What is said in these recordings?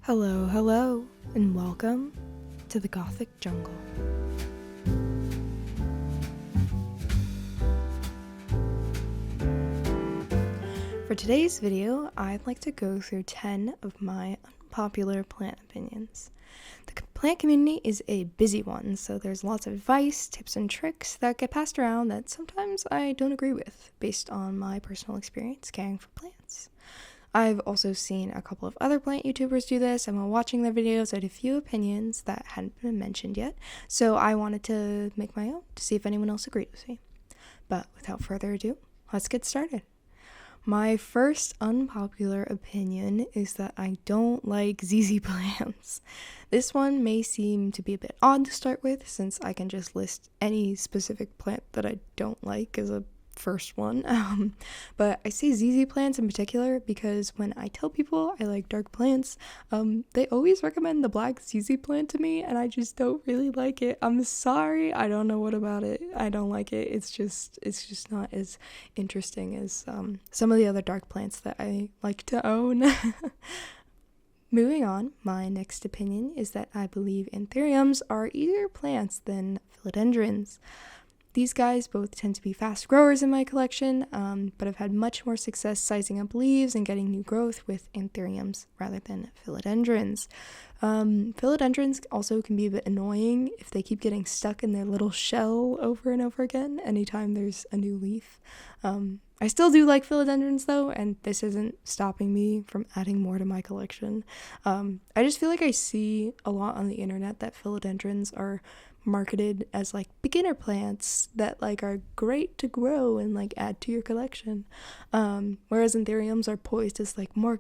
Hello, hello, and welcome to the Gothic Jungle. For today's video, I'd like to go through 10 of my unpopular plant opinions. The plant community is a busy one, so there's lots of advice, tips, and tricks that get passed around that sometimes I don't agree with, based on my personal experience caring for plants. I've also seen a couple of other plant YouTubers do this, and while watching their videos, I had a few opinions that hadn't been mentioned yet, so I wanted to make my own to see if anyone else agreed with me. But without further ado, let's get started. My first unpopular opinion is that I don't like ZZ plants. This one may seem to be a bit odd to start with, since I can just list any specific plant that I don't like as a first one, but I say ZZ plants in particular because when I tell people I like dark plants, they always recommend the black ZZ plant to me, and I just don't really like it. I'm sorry, I don't know what about it. I don't like it. It's just not as interesting as some of the other dark plants that I like to own. Moving on, my next opinion is that I believe Anthuriums are easier plants than philodendrons. These guys both tend to be fast growers in my collection, but I've had much more success sizing up leaves and getting new growth with Anthuriums rather than philodendrons. Philodendrons also can be a bit annoying if they keep getting stuck in their little shell over and over again anytime there's a new leaf. I still do like philodendrons though, and this isn't stopping me from adding more to my collection. I just feel like I see a lot on the internet that philodendrons are marketed as like beginner plants that like are great to grow and like add to your collection, whereas Anthuriums are poised as like more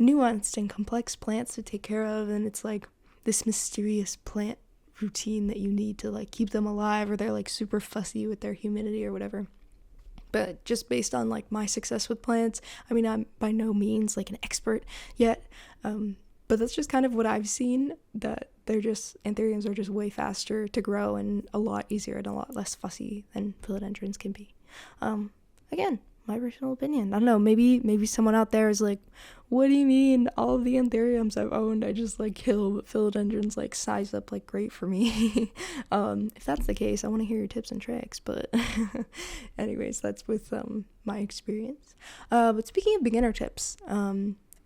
nuanced and complex plants to take care of, and it's like this mysterious plant routine that you need to like keep them alive, or they're like super fussy with their humidity or whatever. But just based on like my success with plants, I mean, I'm by no means like an expert yet, but that's just kind of what I've seen, that Anthuriums are just way faster to grow and a lot easier and a lot less fussy than philodendrons can be. Again, my personal opinion. I don't know, maybe someone out there is like, what do you mean? All of the Anthuriums I've owned, I just like kill, but philodendrons like size up like great for me. If that's the case, I want to hear your tips and tricks, but anyways, that's with my experience. But speaking of beginner tips,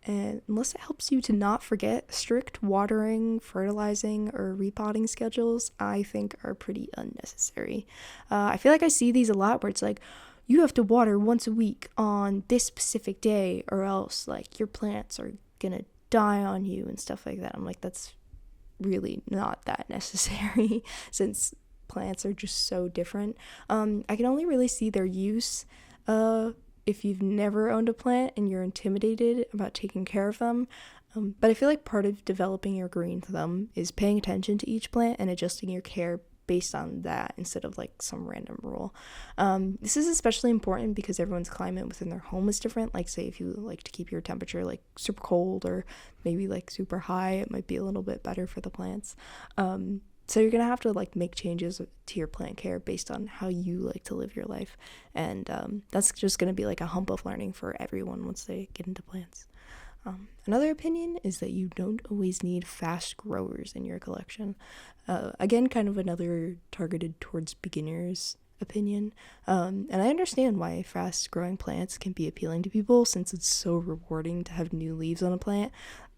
and unless it helps you to not forget, strict watering, fertilizing, or repotting schedules, I think are pretty unnecessary. I feel like I see these a lot where it's like, you have to water once a week on this specific day or else like your plants are gonna die on you and stuff like that. I'm like, that's really not that necessary since plants are just so different. I can only really see their use if you've never owned a plant and you're intimidated about taking care of them. But I feel like part of developing your green thumb is paying attention to each plant and adjusting your care based on that instead of like some random rule. This is especially important because everyone's climate within their home is different. Like say if you like to keep your temperature like super cold or maybe like super high, it might be a little bit better for the plants. So you're going to have to like make changes to your plant care based on how you like to live your life. And that's just going to be like a hump of learning for everyone once they get into plants. Another opinion is that you don't always need fast growers in your collection. Again, kind of another targeted towards beginners opinion. And I understand why fast growing plants can be appealing to people since it's so rewarding to have new leaves on a plant.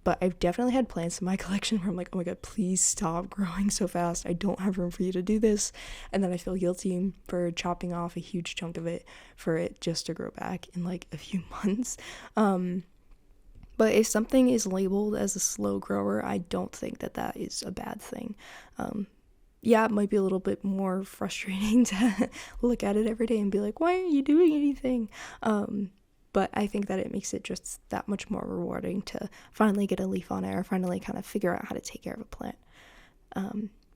But I've definitely had plants in my collection where I'm like, oh my god, please stop growing so fast. I don't have room for you to do this. And then I feel guilty for chopping off a huge chunk of it for it just to grow back in like a few months. But if something is labeled as a slow grower, I don't think that is a bad thing. Yeah, it might be a little bit more frustrating to look at it every day and be like, why aren't you doing anything? But I think that it makes it just that much more rewarding to finally get a leaf on it or finally kind of figure out how to take care of a plant.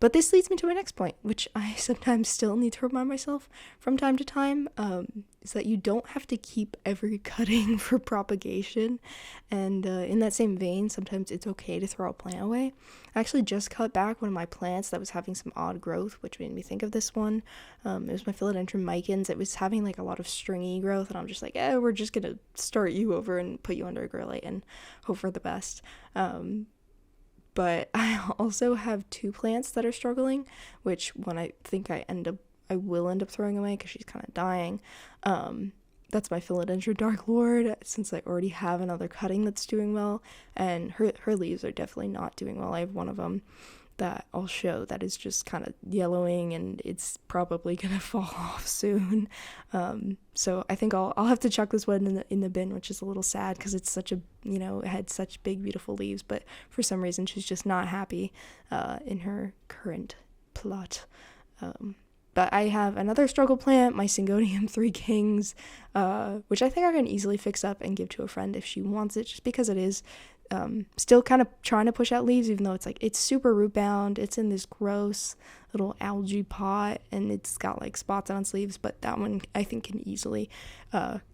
But this leads me to my next point, which I sometimes still need to remind myself from time to time, is that you don't have to keep every cutting for propagation. And in that same vein, sometimes it's okay to throw a plant away. I actually just cut back one of my plants that was having some odd growth, which made me think of this one. It was my philodendron micans. It was having like a lot of stringy growth, and I'm just like, we're just going to start you over and put you under a grow light and hope for the best. But I also have 2 plants that are struggling, which one I think I will end up throwing away because she's kind of dying. That's my philodendron Dark Lord, since I already have another cutting that's doing well, and her leaves are definitely not doing well. I have one of them that I'll show that is just kind of yellowing, and it's probably gonna fall off soon. So I think I'll have to chuck this one in the bin, which is a little sad because it's such a, it had such big beautiful leaves, but for some reason she's just not happy in her current plot. But I have another struggle plant, my Syngonium 3 Kings, which I think I can easily fix up and give to a friend if she wants it, just because it is still kind of trying to push out leaves, even though it's super root bound. It's in this gross little algae pot, and it's got like spots on its leaves, but that one I think can easily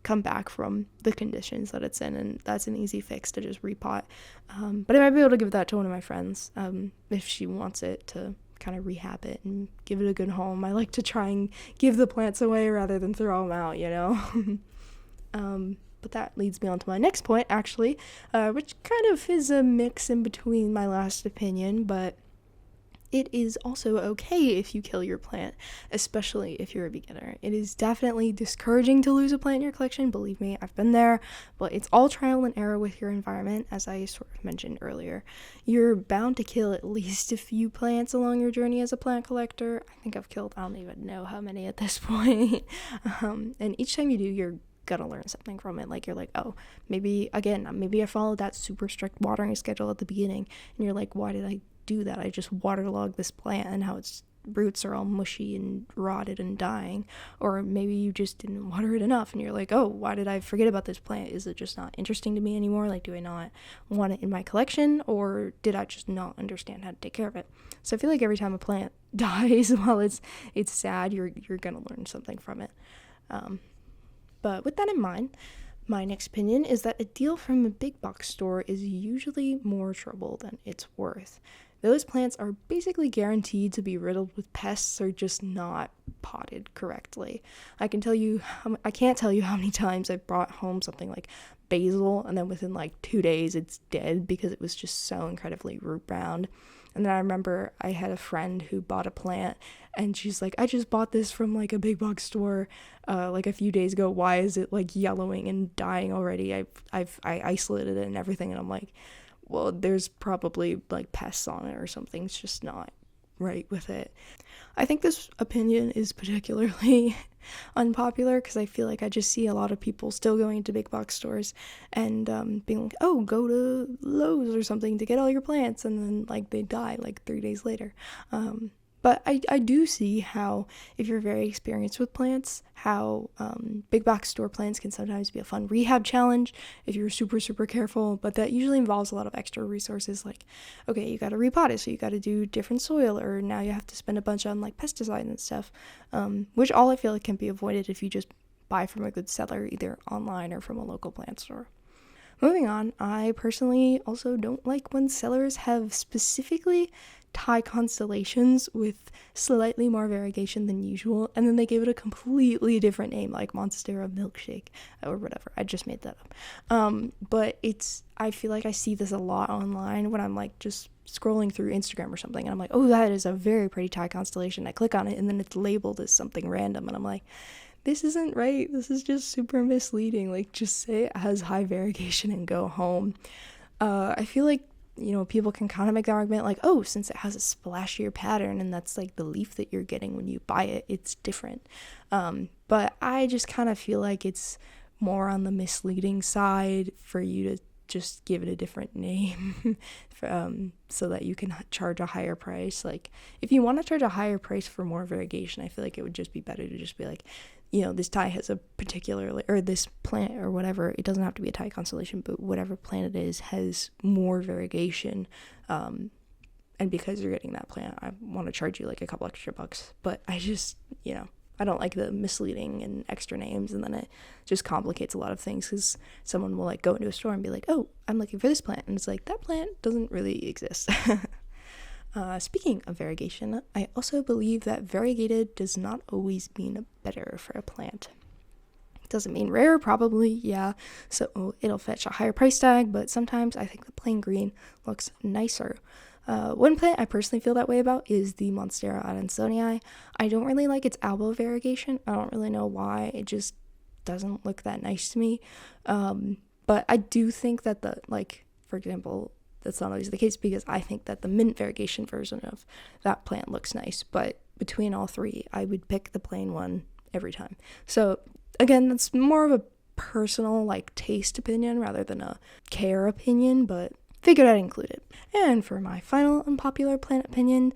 come back from the conditions that it's in, and that's an easy fix to just repot. But I might be able to give that to one of my friends if she wants it, to kind of rehab it and give it a good home. I like to try and give the plants away rather than throw them out, But that leads me on to my next point, actually, which kind of is a mix in between my last opinion, but it is also okay if you kill your plant, especially if you're a beginner. It is definitely discouraging to lose a plant in your collection, believe me, I've been there, but it's all trial and error with your environment, as I sort of mentioned earlier. You're bound to kill at least a few plants along your journey as a plant collector. I think I've killed, I don't even know how many at this point. And each time you do, you're gonna learn something from it. Like, you're like, oh, maybe I followed that super strict watering schedule at the beginning, and you're like, why did I do that? I just waterlogged this plant and how its roots are all mushy and rotted and dying. Or maybe you just didn't water it enough, and you're like, oh, why did I forget about this plant? Is it just not interesting to me anymore? Like, do I not want it in my collection, or did I just not understand how to take care of it? So I feel like every time a plant dies, while it's sad, you're gonna learn something from it. But with that in mind, my next opinion is that a deal from a big box store is usually more trouble than it's worth. Those plants are basically guaranteed to be riddled with pests or just not potted correctly. I can't tell you how many times I've brought home something like basil, and then within like 2 days it's dead because it was just so incredibly root bound. And then I remember I had a friend who bought a plant, and she's like, I just bought this from like a big box store like a few days ago. Why is it like yellowing and dying already? I isolated it and everything. And I'm like, well, there's probably like pests on it or something. It's just not right with it. I think this opinion is particularly unpopular because I feel like I just see a lot of people still going to big box stores and being like, oh, go to Lowe's or something to get all your plants, and then like they die like 3 days later. But I do see how, if you're very experienced with plants, how big box store plants can sometimes be a fun rehab challenge if you're super, super careful. But that usually involves a lot of extra resources, like, okay, you got to repot it, so you got to do different soil, or now you have to spend a bunch on like pesticides and stuff, which all I feel like can be avoided if you just buy from a good seller, either online or from a local plant store. Moving on, I personally also don't like when sellers have specifically Thai constellations with slightly more variegation than usual, and then they give it a completely different name, like Monstera Milkshake or whatever. I just made that up. But I feel like I see this a lot online when I'm like just scrolling through Instagram or something, and I'm like, oh, that is a very pretty Thai constellation. I click on it, and then it's labeled as something random, and I'm like, this isn't right. This is just super misleading. Like, just say it has high variegation and go home. I feel like, people can kind of make the argument like, oh, since it has a splashier pattern and that's like the leaf that you're getting when you buy it, it's different. But I just kind of feel like it's more on the misleading side for you to just give it a different name so that you can charge a higher price. Like, if you want to charge a higher price for more variegation, I feel like it would just be better to just be like, this Thai has a particular, or this plant or whatever, it doesn't have to be a Thai constellation, but whatever plant it is has more variegation, and because you're getting that plant, I want to charge you like a couple extra bucks. But I just, I don't like the misleading and extra names, and then it just complicates a lot of things, because someone will like go into a store and be like, oh, I'm looking for this plant, and it's like, that plant doesn't really exist. Speaking of variegation, I also believe that variegated does not always mean better for a plant. Does it mean rare? Probably, yeah. So it'll fetch a higher price tag, but sometimes I think the plain green looks nicer. One plant I personally feel that way about is the Monstera Adansonii. I don't really like its elbow variegation. I don't really know why. It just doesn't look that nice to me. But I do think that for example, that's not always the case because I think that the mint variegation version of that plant looks nice. But between all three, I would pick the plain one every time. So again, that's more of a personal taste opinion rather than a care opinion, but figured I'd include it. And for my final unpopular plant opinion,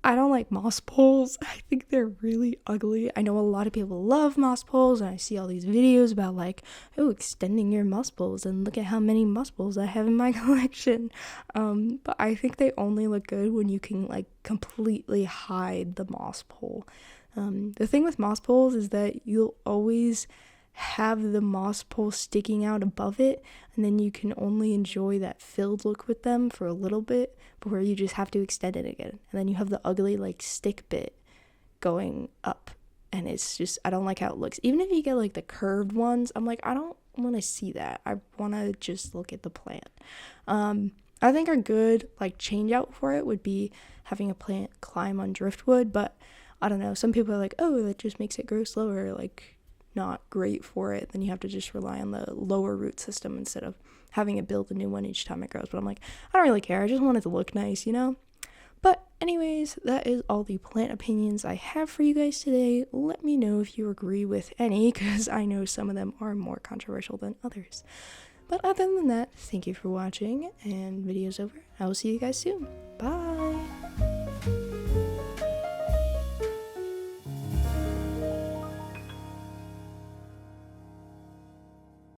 I don't like moss poles. I think they're really ugly. I know a lot of people love moss poles, and I see all these videos about extending your moss poles, and look at how many moss poles I have in my collection. But I think they only look good when you can completely hide the moss pole. The thing with moss poles is that you'll always have the moss pole sticking out above it, and then you can only enjoy that filled look with them for a little bit before you just have to extend it again, and then you have the ugly stick bit going up, and it's just, I don't like how it looks. Even if you get the curved ones, I'm I don't want to see that. I want to just look at the plant. I think a good change out for it would be having a plant climb on driftwood, but I don't know, some people are oh, that just makes it grow slower, not great for it. Then you have to just rely on the lower root system instead of having it build a new one each time it grows. But I'm I don't really care. I just want it to look nice, But anyways, that is all the plant opinions I have for you guys today. Let me know if you agree with any, because I know some of them are more controversial than others. But other than that, thank you for watching, and video's over. I will see you guys soon. Bye!